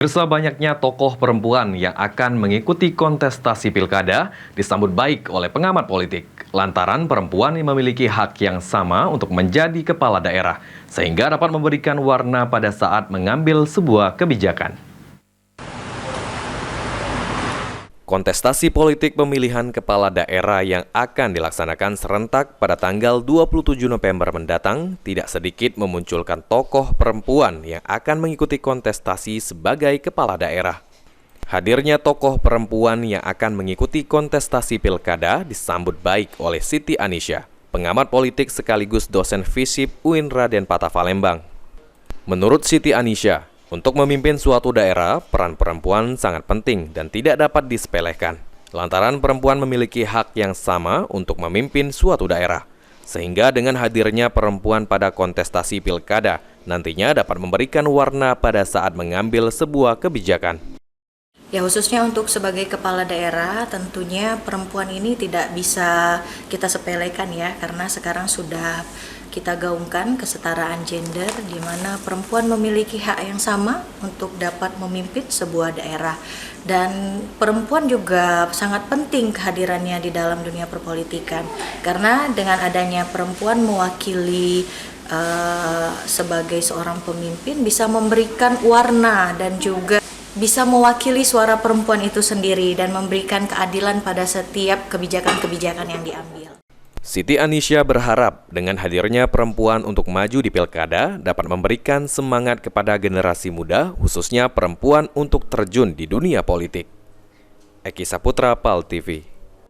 Pemirsa, banyaknya tokoh perempuan yang akan mengikuti kontestasi pilkada disambut baik oleh pengamat politik. Lantaran perempuan yang memiliki hak yang sama untuk menjadi kepala daerah, sehingga dapat memberikan warna pada saat mengambil sebuah kebijakan. Kontestasi politik pemilihan kepala daerah yang akan dilaksanakan serentak pada tanggal 27 November mendatang tidak sedikit memunculkan tokoh perempuan yang akan mengikuti kontestasi sebagai kepala daerah. Hadirnya tokoh perempuan yang akan mengikuti kontestasi pilkada disambut baik oleh Siti Anisya, pengamat politik sekaligus dosen FISIP UIN Raden Patah Palembang. Menurut Siti Anisya, untuk memimpin suatu daerah, peran perempuan sangat penting dan tidak dapat disepelekan. Lantaran perempuan memiliki hak yang sama untuk memimpin suatu daerah. Sehingga dengan hadirnya perempuan pada kontestasi pilkada, nantinya dapat memberikan warna pada saat mengambil sebuah kebijakan. Ya, khususnya untuk sebagai kepala daerah, tentunya perempuan ini tidak bisa kita sepelekan ya, karena sekarang sudah kita gaungkan kesetaraan gender di mana perempuan memiliki hak yang sama untuk dapat memimpin sebuah daerah. Dan perempuan juga sangat penting kehadirannya di dalam dunia perpolitikan, karena dengan adanya perempuan mewakili sebagai seorang pemimpin bisa memberikan warna dan juga bisa mewakili suara perempuan itu sendiri dan memberikan keadilan pada setiap kebijakan-kebijakan yang diambil. Siti Anisya berharap dengan hadirnya perempuan untuk maju di pilkada dapat memberikan semangat kepada generasi muda, khususnya perempuan untuk terjun di dunia politik. Eki Saputra, PAL TV.